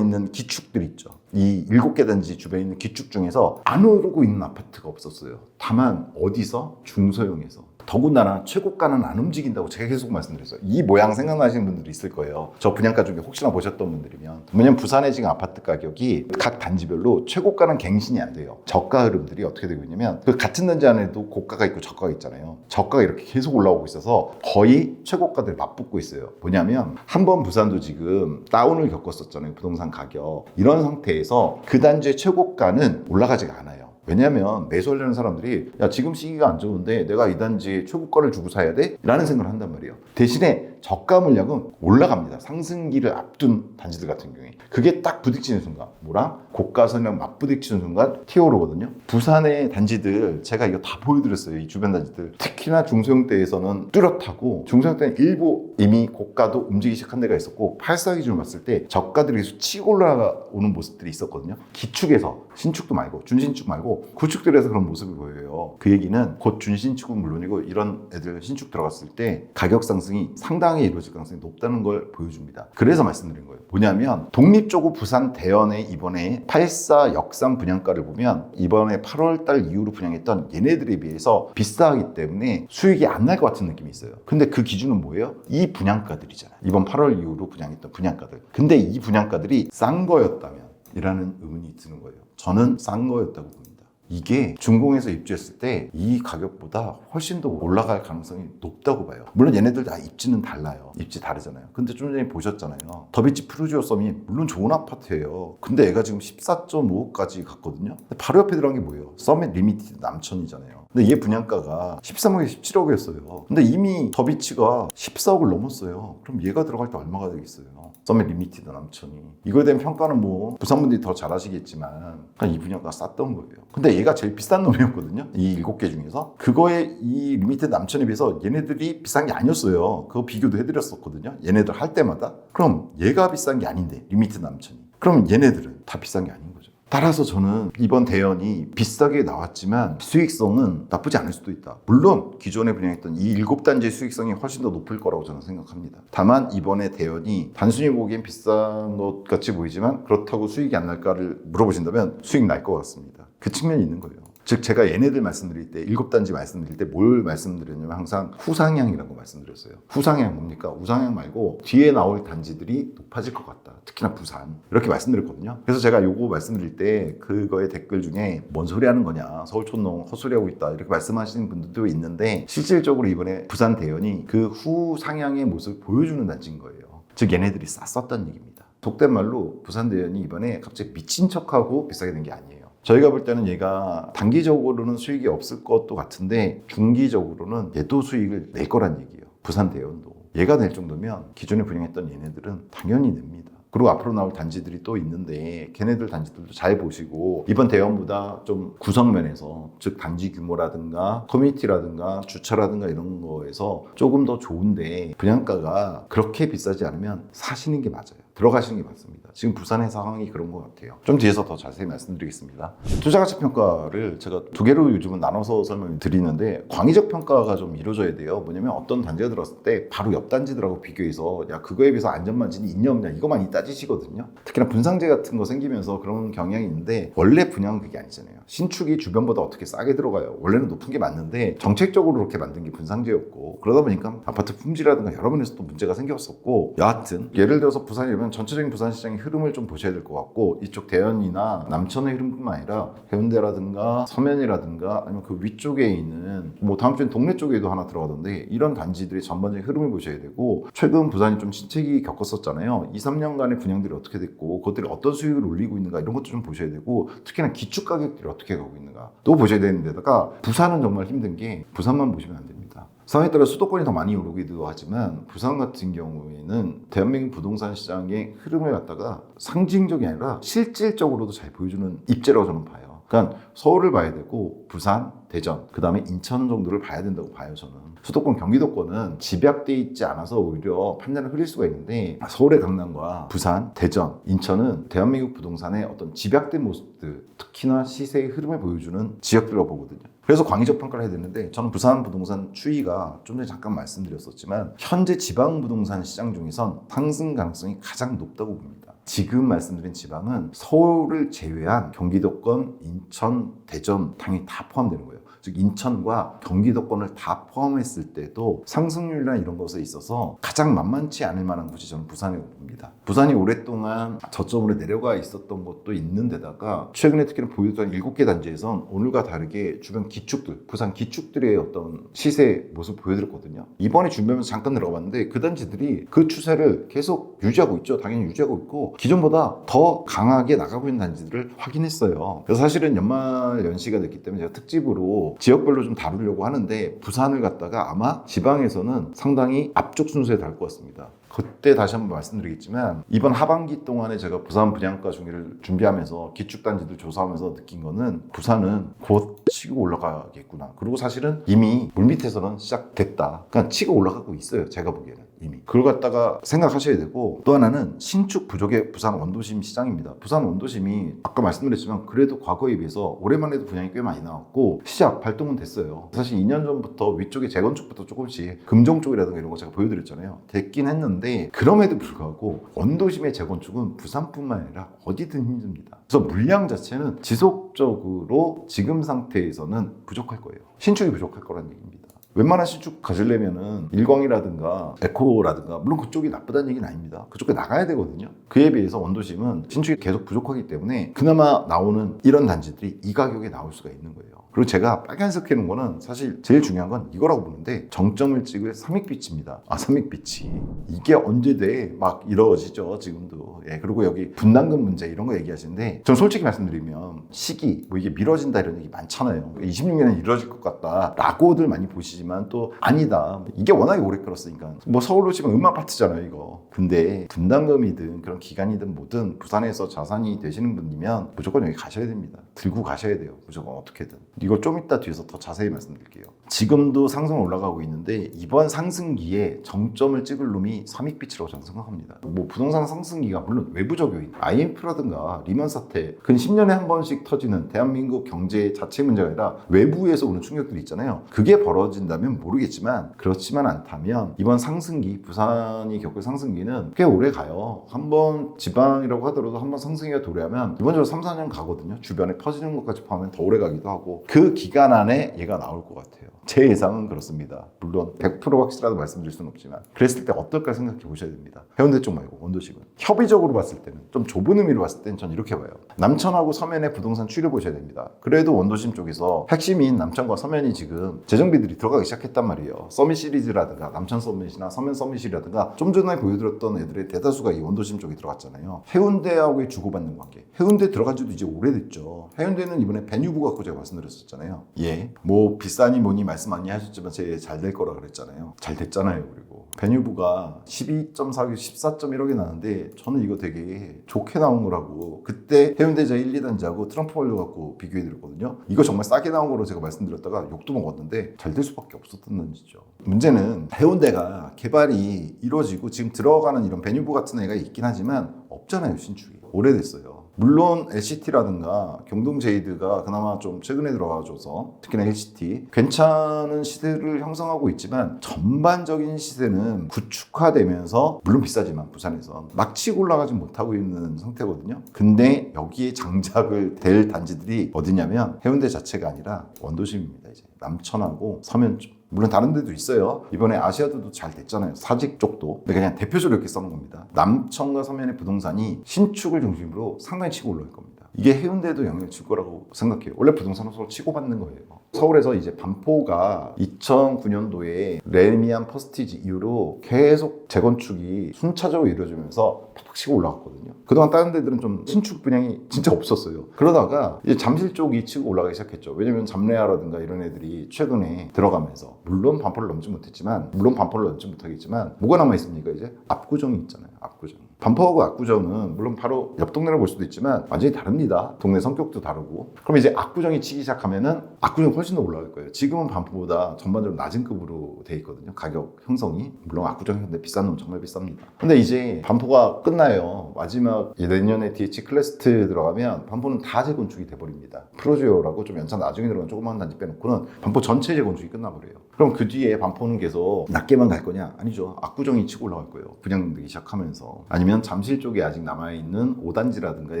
있는 기축들 있죠. 이 7개 단지 주변에 있는 기축 중에서 안 오르고 있는 아파트가 없었어요. 다만 어디서? 중소형에서. 더군다나 최고가는 안 움직인다고 제가 계속 말씀드렸어요. 이 모양 생각나시는 분들이 있을 거예요. 저 분양가 중에 혹시나 보셨던 분들이면. 왜냐면 부산의 지금 아파트 가격이 각 단지별로 최고가는 갱신이 안 돼요. 저가 흐름들이 어떻게 되고 있냐면 그 같은 단지 안에도 고가가 있고 저가가 있잖아요. 저가가 이렇게 계속 올라오고 있어서 거의 최고가들 맞붙고 있어요. 뭐냐면 한번 부산도 지금 다운을 겪었었잖아요. 부동산 가격. 이런 상태에서 그 단지의 최고가는 올라가지가 않아요. 왜냐하면 매수하려는 사람들이 야 지금 시기가 안 좋은데 내가 이 단지에 최고가를 주고 사야 돼? 라는 생각을 한단 말이에요. 대신에 저가 물량은 올라갑니다. 상승기를 앞둔 단지들 같은 경우에 그게 딱 부딪히는 순간 뭐랑 고가선이랑 맞부딪히는 순간 튀어오르거든요. 부산의 단지들 제가 이거 다 보여드렸어요. 이 주변 단지들 특히나 중소형대에서는 뚜렷하고 중소형대는 일부 이미 고가도 움직이기 시작한 데가 있었고 84 기준으로 봤을 때 저가들이 계속 치고 올라오는 모습들이 있었거든요. 기축에서 신축도 말고 준신축 말고 구축들에서 그런 모습을 보여요. 그 얘기는 곧 준신축은 물론이고 이런 애들 신축 들어갔을 때 가격 상승이 상당히 이루어질 가능성이 높다는 걸 보여줍니다. 그래서 말씀드린 거예요. 뭐냐면 독립적으로 부산 대연의 이번에 84 역상 분양가를 보면 이번에 8월 달 이후로 분양했던 얘네들에 비해서 비싸기 때문에 수익이 안 날 것 같은 느낌이 있어요. 근데 그 기준은 뭐예요? 이 분양가들이잖아요. 이번 8월 이후로 분양했던 분양가들. 근데 이 분양가들이 싼 거였다면 이라는 의문이 드는 거예요. 저는 싼 거였다고 봅니다. 이게 준공에서 입주했을 때 이 가격보다 훨씬 더 올라갈 가능성이 높다고 봐요. 물론 얘네들 다 입지는 달라요. 입지 다르잖아요. 근데 좀 전에 보셨잖아요. 더비치 푸르지오 썸이 물론 좋은 아파트예요. 근데 얘가 지금 14.5억까지 갔거든요. 근데 바로 옆에 들어간 게 뭐예요? 서밋 리미티드 남천이잖아요. 근데 얘 분양가가 13억에 17억이었어요. 근데 이미 더비치가 14억을 넘었어요. 그럼 얘가 들어갈 때 얼마가 되겠어요? 서밋 리미티드 남천이. 이거에 대한 평가는 뭐 부산분들이 더 잘 아시겠지만 그냥 이 분양가가 쌌던 거예요. 근데 얘가 제일 비싼 놈이었거든요. 이 7개 중에서. 그거에 이 리미티드 남천에 비해서 얘네들이 비싼 게 아니었어요. 그거 비교도 해드렸었거든요. 얘네들 할 때마다. 그럼 얘가 비싼 게 아닌데 리미티드 남천이. 그럼 얘네들은 다 비싼 게 아닌 거죠. 따라서 저는 이번 대연이 비싸게 나왔지만 수익성은 나쁘지 않을 수도 있다. 물론 기존에 분양했던 이 7단지의 수익성이 훨씬 더 높을 거라고 저는 생각합니다. 다만 이번에 대연이 단순히 보기엔 비싼 것 같이 보이지만 그렇다고 수익이 안 날까를 물어보신다면 수익 날 것 같습니다. 그 측면이 있는 거예요. 즉 제가 얘네들 말씀드릴 때 7단지 말씀드릴 때 뭘 말씀드렸냐면 항상 후상향이라고 말씀드렸어요. 후상향 뭡니까? 우상향 말고 뒤에 나올 단지들이 높아질 것 같다. 특히나 부산 이렇게 말씀드렸거든요. 그래서 제가 요거 말씀드릴 때 그거의 댓글 중에 뭔 소리 하는 거냐 서울촌농 헛소리하고 있다 이렇게 말씀하시는 분들도 있는데 실질적으로 이번에 부산 대연이 그 후상향의 모습을 보여주는 단지인 거예요. 즉 얘네들이 쌌었다는 얘기입니다. 속된 말로 부산 대연이 이번에 갑자기 미친 척하고 비싸게 된 게 아니에요. 저희가 볼 때는 얘가 단기적으로는 수익이 없을 것도 같은데 중기적으로는 얘도 수익을 낼 거란 얘기예요. 부산 대연도. 얘가 낼 정도면 기존에 분양했던 얘네들은 당연히 냅니다. 그리고 앞으로 나올 단지들이 또 있는데 걔네들 단지들도 잘 보시고 이번 대연보다 좀 구성면에서 즉 단지 규모라든가 커뮤니티라든가 주차라든가 이런 거에서 조금 더 좋은데 분양가가 그렇게 비싸지 않으면 사시는 게 맞아요. 들어가시는 게 맞습니다. 지금 부산의 상황이 그런 것 같아요. 좀 뒤에서 더 자세히 말씀드리겠습니다. 투자가치 평가를 제가 두 개로 요즘은 나눠서 설명을 드리는데, 광의적 평가가 좀 이루어져야 돼요. 뭐냐면 어떤 단지가 들어왔을 때 바로 옆 단지들하고 비교해서 야 그거에 비해서 안전마진이 있냐 없냐 이거 많이 따지시거든요. 특히나 분상제 같은 거 생기면서 그런 경향이 있는데, 원래 분양은 그게 아니잖아요. 신축이 주변보다 어떻게 싸게 들어가요. 원래는 높은 게 맞는데 정책적으로 그렇게 만든 게 분상제였고, 그러다 보니까 아파트 품질이라든가 여러 면에서 또 문제가 생겼었고, 여하튼 예를 들어서 부산이라면 전체적인 부산시장의 흐름을 좀 보셔야 될 것 같고, 이쪽 대연이나 남천의 흐름뿐만 아니라 해운대라든가 서면이라든가 아니면 그 위쪽에 있는 뭐 다음 주엔 동네 쪽에도 하나 들어가던데, 이런 단지들의 전반적인 흐름을 보셔야 되고, 최근 부산이 좀 침체기 겪었었잖아요. 2, 3년간의 분양들이 어떻게 됐고 그것들이 어떤 수익을 올리고 있는가 이런 것도 좀 보셔야 되고, 특히나 기축 가격들이 어떻게 가고 있는가 또 보셔야 되는 데다가, 부산은 정말 힘든 게 부산만 보시면 안 됩니다. 상황에 따라 수도권이 더 많이 오르기도 하지만 부산 같은 경우에는 대한민국 부동산 시장의 흐름을 갖다가 상징적이 아니라 실질적으로도 잘 보여주는 입지라고 저는 봐요. 그러니까 서울을 봐야 되고 부산, 대전, 그 다음에 인천 정도를 봐야 된다고 봐요. 저는 수도권, 경기도권은 집약돼 있지 않아서 오히려 판단을 흐릴 수가 있는데, 서울의 강남과 부산, 대전, 인천은 대한민국 부동산의 어떤 집약된 모습들, 특히나 시세의 흐름을 보여주는 지역들이라고 보거든요. 그래서 광의적 평가를 해야 되는데, 저는 부산 부동산 추이가 좀 전에 잠깐 말씀드렸었지만 현재 지방 부동산 시장 중에선 상승 가능성이 가장 높다고 봅니다. 지금 말씀드린 지방은 서울을 제외한 경기도권, 인천, 대전 당연히 다 포함되는 거예요. 즉 인천과 경기도권을 다 포함했을 때도 상승률이나 이런 것에 있어서 가장 만만치 않을 만한 곳이 저는 부산이라고 봅니다. 부산이 오랫동안 저점으로 내려가 있었던 것도 있는 데다가, 최근에 특히나 보유했던 7개 단지에선 오늘과 다르게 주변 기축들, 부산 기축들의 어떤 시세 모습 보여드렸거든요. 이번에 준비하면서 잠깐 들어가봤는데 그 단지들이 그 추세를 계속 유지하고 있죠. 당연히 유지하고 있고 기존보다 더 강하게 나가고 있는 단지들을 확인했어요. 그래서 사실은 연말 연시가 됐기 때문에 제가 특집으로 지역별로 좀 다루려고 하는데, 부산을 갖다가 아마 지방에서는 상당히 앞쪽 순서에 달 것 같습니다. 그때 다시 한번 말씀드리겠지만, 이번 하반기 동안에 제가 부산 분양가 중위를 준비하면서 기축단지들 조사하면서 느낀 거는, 부산은 곧 치고 올라가겠구나. 그리고 사실은 이미 물밑에서는 시작됐다. 그러니까 치고 올라가고 있어요. 제가 보기에는 이미. 그걸 갖다가 생각하셔야 되고, 또 하나는 신축 부족의 부산 원도심 시장입니다. 부산 원도심이 아까 말씀드렸지만 그래도 과거에 비해서 올해만 해도 분양이 꽤 많이 나왔고 시작 발동은 됐어요. 사실 2년 전부터 위쪽에 재건축부터 조금씩 금정 쪽이라든가 이런 거 제가 보여드렸잖아요. 됐긴 했는데, 그럼에도 불구하고 원도심의 재건축은 부산뿐만 아니라 어디든 힘듭니다. 그래서 물량 자체는 지속적으로 지금 상태에서는 부족할 거예요. 신축이 부족할 거라는 얘기입니다. 웬만한 신축 가지려면은 일광이라든가 에코라든가, 물론 그쪽이 나쁘다는 얘기는 아닙니다. 그쪽에 나가야 되거든요. 그에 비해서 원도심은 신축이 계속 부족하기 때문에 그나마 나오는 이런 단지들이 이 가격에 나올 수가 있는 거예요. 그리고 제가 빨간색 해놓은 거는 사실 제일 중요한 건 이거라고 보는데, 정점을 찍을 삼익빛입니다. 삼익빛이 이게 언제 돼? 막 이루어지죠 지금도. 예, 그리고 여기 분담금 문제 이런 거 얘기하시는데, 전 솔직히 말씀드리면 시기 뭐 이게 미뤄진다 이런 얘기 많잖아요. 26년에 이루어질 것 같다 라고들 많이 보시지만 또 아니다. 이게 워낙에 오래 끌었으니까. 뭐 서울로 치면 음아파트잖아요 이거. 근데 분담금이든 그런 기간이든 뭐든 부산에서 자산이 되시는 분이면 무조건 여기 가셔야 됩니다. 들고 가셔야 돼요. 무조건 어떻게든. 이거 좀 이따 뒤에서 더 자세히 말씀드릴게요. 지금도 상승 올라가고 있는데, 이번 상승기에 정점을 찍을 놈이 삼익빛이라고 저는 생각합니다. 뭐 부동산 상승기가 물론 외부적 요인, IMF라든가 리먼 사태, 근 10년에 한 번씩 터지는 대한민국 경제 자체 문제가 아니라 외부에서 오는 충격들이 있잖아요. 그게 벌어진다면 모르겠지만, 그렇지만 않다면 이번 상승기, 부산이 겪을 상승기는 꽤 오래 가요. 한번 지방이라고 하더라도 한번 상승기가 도래하면 기본적으로 3, 4년 가거든요. 주변에 퍼지는 것까지 포함하면 더 오래 가기도 하고, 그 기간 안에 얘가 나올 것 같아요. 제 예상은 그렇습니다. 물론 100% 확실하다고 말씀드릴 수는 없지만, 그랬을 때 어떨까 생각해 보셔야 됩니다. 해운대 쪽 말고 원도심은 협의적으로 봤을 때는, 좀 좁은 의미로 봤을 때는 전 이렇게 봐요. 남천하고 서면의 부동산 추이를 보셔야 됩니다. 그래도 원도심 쪽에서 핵심인 남천과 서면이 지금 재정비들이 들어가기 시작했단 말이에요. 서밋 시리즈라든가 남천 서밋이나 서면 서밋이라든가, 좀 전에 보여드렸던 애들의 대다수가 이 원도심 쪽에 들어갔잖아요. 해운대하고의 주고받는 관계. 해운대 들어간 지도 이제 오래됐죠. 해운대는 이번에 베뉴브 갖고 제가 말씀드렸었잖아요. 예, 뭐 비싸니 뭐니 말씀 많이 하셨지만 제일 잘 될 거라 그랬잖아요. 잘 됐잖아요. 그리고 베뉴브가 12.4기 14.1억이 나는데 저는 이거 되게 좋게 나온 거라고. 그때 해운대자 1, 2단지하고 트럼프 원료 갖고 비교해 드렸거든요. 이거 정말 싸게 나온 거로 제가 말씀드렸다가 욕도 먹었는데 잘 될 수밖에 없었던 단지죠. 문제는 해운대가 개발이 이루어지고 지금 들어가는 이런 베뉴브 같은 애가 있긴 하지만 없잖아요. 신축이 오래됐어요. 물론 LCT라든가 경동제이드가 그나마 좀 최근에 들어와줘서 특히나 LCT 괜찮은 시세를 형성하고 있지만 전반적인 시세는 구축화되면서 물론 비싸지만 부산에서 막 치고 올라가지 못하고 있는 상태거든요. 근데 여기에 장작을 댈 단지들이 어디냐면 해운대 자체가 아니라 원도심입니다. 이제 남천하고 서면 쪽. 물론 다른 데도 있어요. 이번에 아시아드도 잘 됐잖아요. 사직 쪽도. 근데 그냥 대표적으로 이렇게 써놓은 겁니다. 남천과 서면의 부동산이 신축을 중심으로 상당히 치고 올라갈 겁니다. 이게 해운대에도 영향을 줄 거라고 생각해요. 원래 부동산은 서로 치고받는 거예요. 서울에서 이제 반포가 2009년도에 레미안 퍼스티지 이후로 계속 재건축이 순차적으로 이루어지면서 팍팍 치고 올라갔거든요. 그동안 다른 데들은 좀 신축 분양이 진짜 없었어요. 그러다가 이제 잠실 쪽이 치고 올라가기 시작했죠. 왜냐면 잠레아라든가 이런 애들이 최근에 들어가면서 물론 반포를 넘지 못했지만 뭐가 남아있습니까? 이제 압구정이 있잖아요. 압구정. 반포하고 압구정은 물론 바로 옆 동네를 볼 수도 있지만 완전히 다릅니다. 동네 성격도 다르고. 그럼 이제 압구정이 치기 시작하면은 압구정이 훨씬 더 올라갈 거예요. 지금은 반포보다 전반적으로 낮은 급으로 돼 있거든요. 가격 형성이. 물론 압구정이 근데 비싼 놈 정말 비쌉니다. 근데 이제 반포가 끝나요. 마지막 내년에 DH 클래스트 들어가면 반포는 다 재건축이 돼버립니다. 프로지오라고 좀 연차 나중에 들어간 조그만 단지 빼놓고는 반포 전체 재건축이 끝나버려요. 그럼 그 뒤에 반포는 계속 낮게만 갈 거냐? 아니죠. 압구정이 치고 올라갈 거예요. 분양되기 시작하면서. 아니면 잠실 쪽에 아직 남아있는 5단지라든가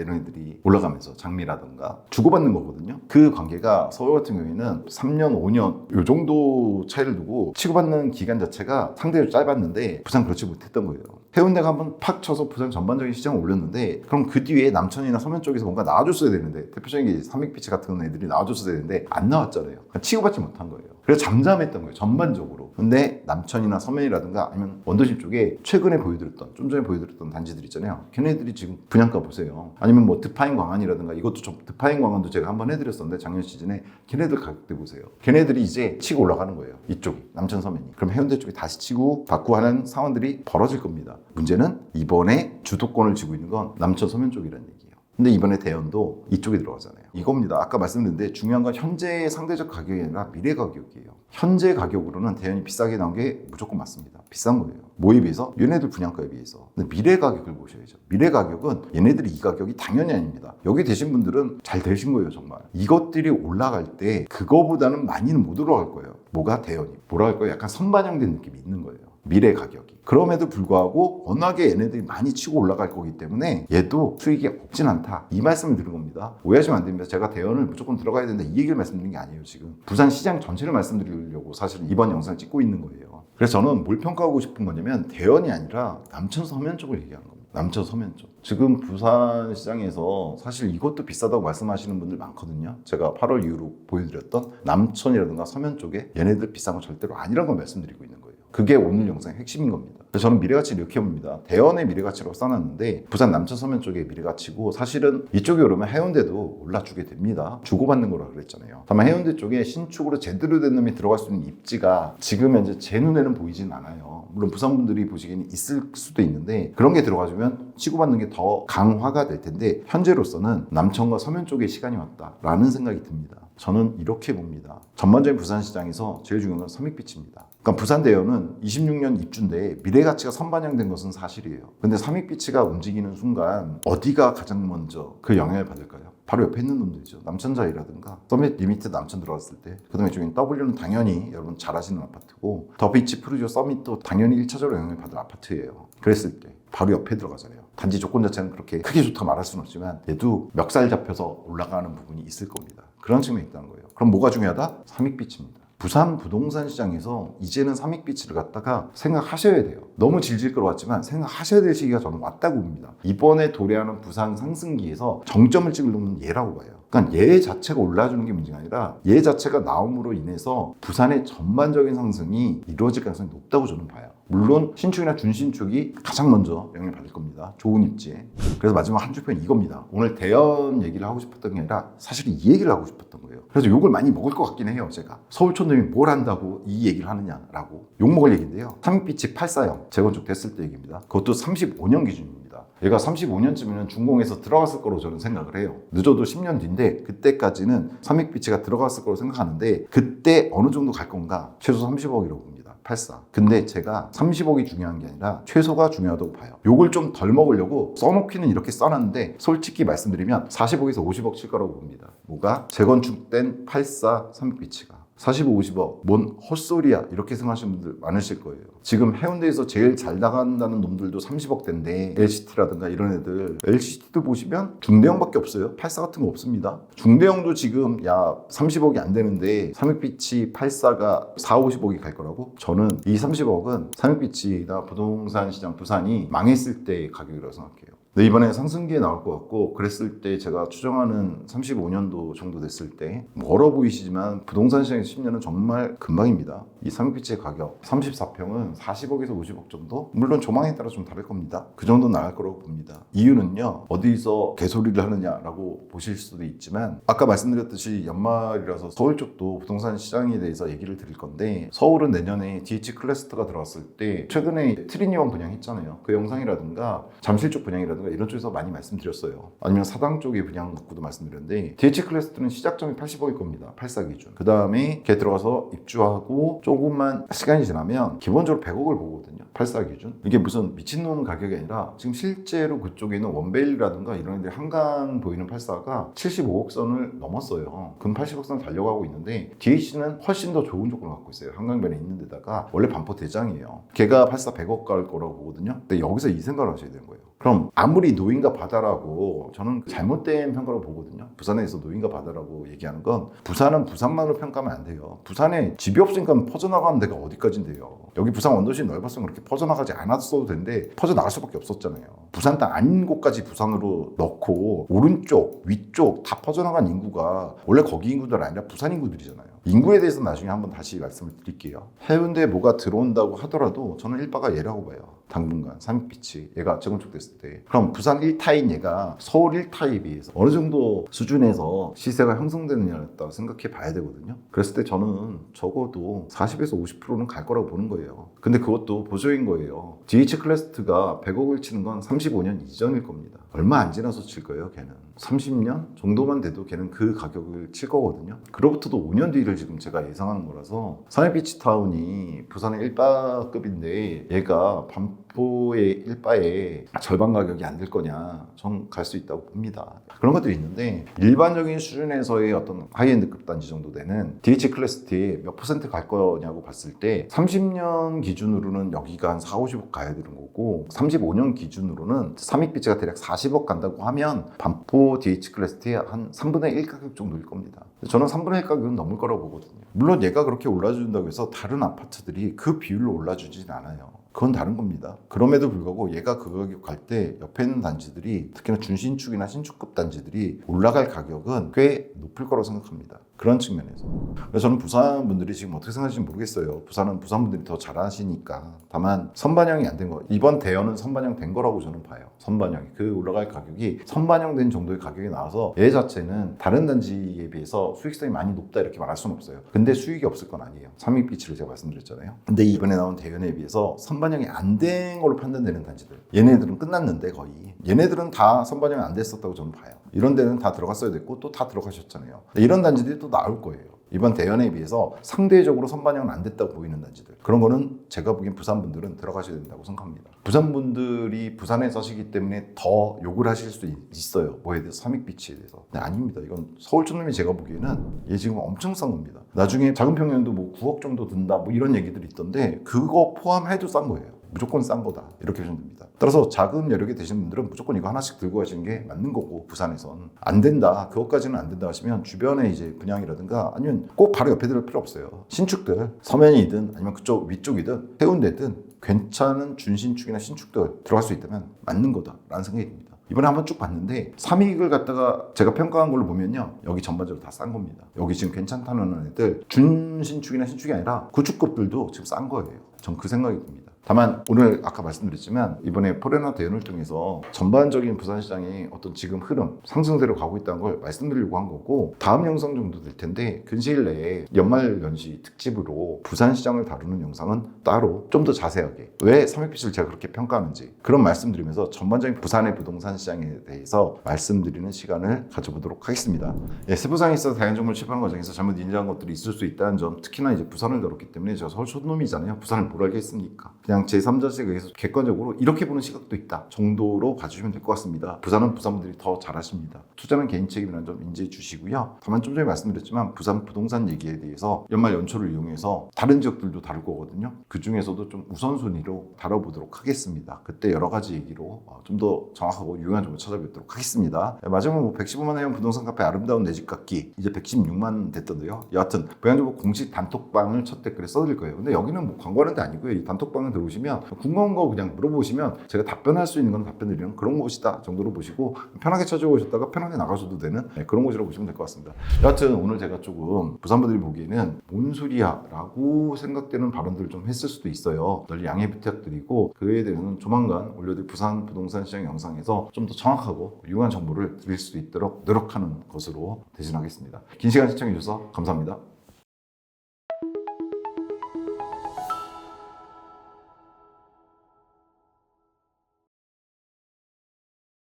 이런 애들이 올라가면서 장미라든가 주고받는 거거든요. 그 관계가 서울 같은 경우에는 3년, 5년 요 정도 차이를 두고 치고받는 기간 자체가 상대적으로 짧았는데 부산 그렇지 못했던 거예요. 해운대가 한번 팍 쳐서 부산 전반적인 시장을 올렸는데 그럼 그 뒤에 남천이나 서면 쪽에서 뭔가 나와줬어야 되는데 대표적인 게 삼익비치 같은 애들이 나와줬어야 되는데 안 나왔잖아요. 치고받지 못한 거예요. 그래서 잠잠했던 거예요. 전반적으로. 근데 남천이나 서면이라든가 아니면 원도심 쪽에 최근에 보여드렸던 좀 전에 보여드렸던 단지들 있잖아요. 걔네들이 지금 분양가 보세요. 아니면 뭐 드파인 광안이라든가 이것도 좀 드파인 광안도 제가 한번 해드렸었는데 작년 시즌에 걔네들 가격대 보세요. 걔네들이 이제 치고 올라가는 거예요. 이쪽이 남천 서면이. 그럼 해운대 쪽이 다시 치고 받고 하는 상황들이 벌어질 겁니다. 문제는 이번에 주도권을 쥐고 있는 건 남천 서면 쪽이라는 얘기예요. 근데 이번에 대연도 이쪽에 들어가잖아요. 이겁니다. 아까 말씀드렸는데 중요한 건 현재의 상대적 가격이 아니라 미래 가격이에요. 현재 가격으로는 대연이 비싸게 나온 게 무조건 맞습니다. 비싼 거예요. 뭐에 비해서? 얘네들 분양가에 비해서. 근데 미래 가격을 보셔야죠. 미래 가격은 얘네들이 이 가격이 당연히 아닙니다. 여기 되신 분들은 잘 되신 거예요. 정말. 이것들이 올라갈 때 그거보다는 많이는 못 올라갈 거예요. 뭐가 대연이. 뭐라 할 거예요? 약간 선반영된 느낌이 있는 거예요. 미래 가격이. 그럼에도 불구하고 워낙에 얘네들이 많이 치고 올라갈 거기 때문에 얘도 수익이 없진 않다. 이 말씀을 드린 겁니다. 오해하시면 안 됩니다. 제가 대연을 무조건 들어가야 된다 이 얘기를 말씀드린 게 아니에요. 지금 부산 시장 전체를 말씀드리려고 사실은 이번 영상을 찍고 있는 거예요. 그래서 저는 뭘 평가하고 싶은 거냐면 대연이 아니라 남천 서면 쪽을 얘기하는 겁니다. 남천 서면 쪽. 지금 부산 시장에서 사실 이것도 비싸다고 말씀하시는 분들 많거든요. 제가 8월 이후로 보여드렸던 남천이라든가 서면 쪽에 얘네들 비싼 건 절대로 아니라는 걸 말씀드리고 있는 거예요. 그게 오늘 영상의 핵심인 겁니다. 그래서 저는 미래가치를 이렇게 봅니다. 대연의 미래가치라고 써놨는데 부산 남천 서면 쪽의 미래가치고 사실은 이쪽에 오르면 해운대도 올라주게 됩니다. 주고받는 거라 그랬잖아요. 다만 해운대 쪽에 신축으로 제대로 된 놈이 들어갈 수 있는 입지가 지금 현재 제 눈에는 보이진 않아요. 물론 부산 분들이 보시기에는 있을 수도 있는데 그런 게 들어가주면 치고받는 게 더 강화가 될 텐데 현재로서는 남천과 서면 쪽에 시간이 왔다라는 생각이 듭니다. 저는 이렇게 봅니다. 전반적인 부산 시장에서 제일 중요한 건 삼익빛입니다. 그러니까 부산 대연은 26년 입주인데 미래가치가 선반영된 것은 사실이에요. 근데 삼익빛가 움직이는 순간 어디가 가장 먼저 그 영향을 받을까요? 바로 옆에 있는 놈들이죠. 남천자이라든가 서밋 리미트 남천 들어갔을 때 그다음에 중에 W는 당연히 여러분 잘 아시는 아파트고 더 비치 프루지오 서밋도 당연히 1차적으로 영향을 받을 아파트예요. 그랬을 때 바로 옆에 들어가잖아요. 단지 조건 자체는 그렇게 크게 좋다고 말할 수는 없지만 얘도 멱살 잡혀서 올라가는 부분이 있을 겁니다. 그런 측면이 있다는 거예요. 그럼 뭐가 중요하다? 삼익빛입니다. 부산 부동산 시장에서 이제는 삼익빛을 갖다가 생각하셔야 돼요. 너무 질질 끌어왔지만 생각하셔야 될 시기가 저는 왔다고 봅니다. 이번에 도래하는 부산 상승기에서 정점을 찍을 놈은 얘라고 봐요. 그러니까 얘 자체가 올라주는 게 문제가 아니라 얘 자체가 나옴으로 인해서 부산의 전반적인 상승이 이루어질 가능성이 높다고 저는 봐요. 물론 신축이나 준신축이 가장 먼저 영향을 받을 겁니다. 좋은 입지에. 그래서 마지막 한 줄평은 이겁니다. 오늘 대연 얘기를 하고 싶었던 게 아니라 사실 이 얘기를 하고 싶었던 거예요. 그래서 욕을 많이 먹을 것 같긴 해요. 제가 서울촌놈이 뭘 한다고 이 얘기를 하느냐라고 욕먹을 얘기인데요. 삼익빛이 84형 재건축 됐을 때 얘기입니다. 그것도 35년 기준입니다. 얘가 35년쯤이면 준공에서 들어갔을 거로 저는 생각을 해요. 늦어도 10년 뒤인데 그때까지는 삼익빛이가 들어갔을 거로 생각하는데 그때 어느 정도 갈 건가? 최소 30억이라고 봅니다. 84. 근데 제가 30억이 중요한 게 아니라 최소가 중요하다고 봐요. 요걸 좀 덜 먹으려고 써놓기는 이렇게 써놨는데 솔직히 말씀드리면 40억에서 50억 칠 거라고 봅니다. 뭐가? 재건축된 84 삼익빛이가 45, 50억 뭔 헛소리야 이렇게 생각하시는 분들 많으실 거예요. 지금 해운대에서 제일 잘 나간다는 놈들도 30억대인데 LCT라든가 이런 애들 LCT도 보시면 중대형밖에 없어요. 84 같은 거 없습니다. 중대형도 지금 야 30억이 안 되는데 삼익빛이 84가 4, 50억이 갈 거라고? 저는 이 30억은 삼익빛이나 부동산 시장 부산이 망했을 때의 가격이라고 생각해요. 네, 이번에 상승기에 나올 것 같고 그랬을 때 제가 추정하는 35년도 정도 됐을 때 멀어 보이시지만 부동산 시장의 10년은 정말 금방입니다. 이 삼익빛의 가격 34평은 40억에서 50억 정도? 물론 조망에 따라 좀 다를 겁니다. 그 정도 나갈 거라고 봅니다. 이유는요. 어디서 개소리를 하느냐라고 보실 수도 있지만 아까 말씀드렸듯이 연말이라서 서울 쪽도 부동산 시장에 대해서 얘기를 드릴 건데 서울은 내년에 DH 클래스터가 들어왔을 때 최근에 트리니원 분양했잖아요. 그 영상이라든가 잠실 쪽 분양이라든가 이런 쪽에서 많이 말씀드렸어요. 아니면 사당 쪽의 분양 갖고도 말씀드렸는데 DH 클래스터는 시작점이 80억일 겁니다. 84 기준. 그 다음에 걔 들어가서 입주하고 조금만 시간이 지나면 기본적으로 100억을 보거든요. 84 기준. 이게 무슨 미친놈 가격이 아니라 지금 실제로 그쪽에는 원베일이라든가 이런 애들 한강 보이는 84가 75억 선을 넘었어요. 금 80억 선 달려가고 있는데 DH는 훨씬 더 좋은 조건을 갖고 있어요. 한강변에 있는 데다가 원래 반포 대장이에요. 걔가 84 100억 갈 거라고 보거든요. 근데 여기서 이 생각을 하셔야 되는 거예요. 그럼 아무리 노인과 바다라고 저는 잘못된 평가로 보거든요. 부산에서 노인과 바다라고 얘기하는 건 부산은 부산만으로 평가하면 안 돼요. 부산에 집이 없으니까 퍼져나가는 데가 어디까지인데요. 여기 부산 원도시 넓었으면 그렇게 퍼져나가지 않았어도 되는데 퍼져나갈 수밖에 없었잖아요. 부산 땅 아닌 곳까지 부산으로 넣고 오른쪽, 위쪽 다 퍼져나간 인구가 원래 거기 인구들 아니라 부산 인구들이잖아요. 인구에 대해서 나중에 한번 다시 말씀을 드릴게요. 해운대에 뭐가 들어온다고 하더라도 저는 일바가 얘라고 봐요. 당분간 삼익빛이 얘가 재건축됐을 때 그럼 부산 1타입 얘가 서울 1타입에 비해서 어느 정도 수준에서 시세가 형성되느냐를 생각해 봐야 되거든요. 그랬을 때 저는 적어도 40에서 50%는 갈 거라고 보는 거예요. 근데 그것도 보조인 거예요. DH 클래스트가 100억을 치는 건 35년 이전일 겁니다. 얼마 안 지나서 칠 거예요. 걔는 30년 정도만 돼도 걔는 그 가격을 칠 거거든요. 그로부터도 5년 뒤를 지금 제가 예상하는 거라서 삼익비치타운이 부산의 1바급인데 얘가 반포의 1바에 절반 가격이 안 될 거냐, 전 갈 수 있다고 봅니다. 그런 것들이 있는데 일반적인 수준에서의 어떤 하이엔드급 단지 정도 되는 DH 클래스티에 몇 퍼센트 갈 거냐고 봤을 때 30년 기준으로는 여기가 한 4, 50억 가야 되는 거고 35년 기준으로는 삼익비치가 대략 40억 간다고 하면 반포 DH 클래스티의 한 3분의 1 가격 정도일 겁니다. 저는 3분의 1 가격은 넘을 거라고 보거든요. 물론 얘가 그렇게 올라준다고 해서 다른 아파트들이 그 비율로 올라주진 않아요. 그건 다른 겁니다. 그럼에도 불구하고 얘가 그 가격 갈 때 옆에 있는 단지들이 특히나 준신축이나 신축급 단지들이 올라갈 가격은 꽤 높을 거라고 생각합니다. 그런 측면에서. 그래서 저는 부산 분들이 지금 어떻게 생각하실지 모르겠어요. 부산은 부산 분들이 더 잘하시니까. 다만 선반영이 안 된 거. 이번 대여는 선반영 된 거라고 저는 봐요. 선반영이. 그 올라갈 가격이 선반영된 정도의 가격이 나와서 얘 자체는 다른 단지에 비해서 수익성이 많이 높다 이렇게 말할 수는 없어요. 근데 수익이 없을 건 아니에요. 삼익비치를 제가 말씀드렸잖아요. 근데 이번에 나온 대연에 비해서 선반영이 안 된 걸로 판단되는 단지들. 얘네들은 끝났는데 거의. 얘네들은 다 선반영이 안 됐었다고 저는 봐요. 이런 데는 다 들어갔어야 됐고 또 다 들어가셨잖아요. 이런 단지들이 또 나올 거예요. 이번 대연에 비해서 상대적으로 선반영은 안 됐다고 보이는 단지들. 그런 거는 제가 보기엔 부산 분들은 들어가셔야 된다고 생각합니다. 부산 분들이 부산에 사시기 때문에 더 욕을 하실 수 있어요. 뭐에 대해서 삼익비치에 대해서. 근데 아닙니다. 이건 서울촌놈이 제가 보기에는 얘 지금 엄청 싼 겁니다. 나중에 작은 평면도 뭐 9억 정도 든다 뭐 이런 얘기들이 있던데 그거 포함해도 싼 거예요. 무조건 싼 거다. 이렇게 보시면 됩니다. 따라서 자금 여력이 되시는 분들은 무조건 이거 하나씩 들고 가시는 게 맞는 거고 부산에선 안 된다. 그것까지는 안 된다 하시면 주변에 이제 분양이라든가 아니면 꼭 바로 옆에 들을 필요 없어요. 신축들 서면이든 아니면 그쪽 위쪽이든 해운대든 괜찮은 준신축이나 신축들 들어갈 수 있다면 맞는 거다라는 생각이 듭니다. 이번에 한번 쭉 봤는데 3위익을 갖다가 제가 평가한 걸로 보면요, 여기 전반적으로 다 싼 겁니다. 여기 지금 괜찮다는 애들 준신축이나 신축이 아니라 구축급들도 지금 싼 거예요. 전 그 생각이 듭니다. 다만 오늘 아까 말씀드렸지만 이번에 포레나 대연을 통해서 전반적인 부산시장이 어떤 지금 흐름 상승세로 가고 있다는 걸 말씀드리려고 한 거고, 다음 영상 정도 될 텐데 근시일 내에 연말연시 특집으로 부산시장을 다루는 영상은 따로 좀 더 자세하게 왜 삼익빛을 제가 그렇게 평가하는지 그런 말씀드리면서 전반적인 부산의 부동산 시장에 대해서 말씀드리는 시간을 가져보도록 하겠습니다. 세부상에 있어서 다양한 정보를 취합하는 과정에서 잘못 인지한 것들이 있을 수 있다는 점, 특히나 이제 부산을 다뤘기 때문에 제가 서울 촌놈이잖아요. 부산을 뭘 알겠습니까? 그냥 제3자식에 의해서 객관적으로 이렇게 보는 시각도 있다 정도로 봐주시면 될 것 같습니다. 부산은 부산분들이 더 잘하십니다. 투자는 개인 책임이라는 점 인지해 주시고요. 다만 좀 전에 말씀드렸지만 부산 부동산 얘기에 대해서 연말 연초를 이용해서 다른 지역들도 다룰 거거든요. 그 중에서도 좀 우선순위로 다뤄보도록 하겠습니다. 그때 여러 가지 얘기로 좀 더 정확하고 유용한 정보 찾아뵙도록 하겠습니다. 마지막으로 115만 회원 부동산 카페 아름다운 내 집 갖기 이제 116만 됐던데요. 여하튼 보양정보 공식 단톡방을 첫 댓글에 써드릴 거예요. 근데 여기는 뭐 광고하는 데 아니고요. 이 단톡방에 들어오시면 궁금한 거 그냥 물어보시면 제가 답변할 수 있는 건 답변드리는 그런 곳이다 정도로 보시고 편하게 찾아오셨다가 편하게 나가셔도 되는 그런 곳이라고 보시면 될 것 같습니다. 여하튼 오늘 제가 조금 부산분들이 보기에는 뭔 소리야 라고 생각되는 발언들을 좀 했을 수도 있어요. 널리 양해 부탁드리고 그에 대해서는 조만간 올려드릴 부산 부동산 시장 영상에서 좀 더 정확하고 유용한 정보를 드릴 수 있도록 노력하는 것으로 대신하겠습니다. 긴 시간 시청해 주셔서 감사합니다.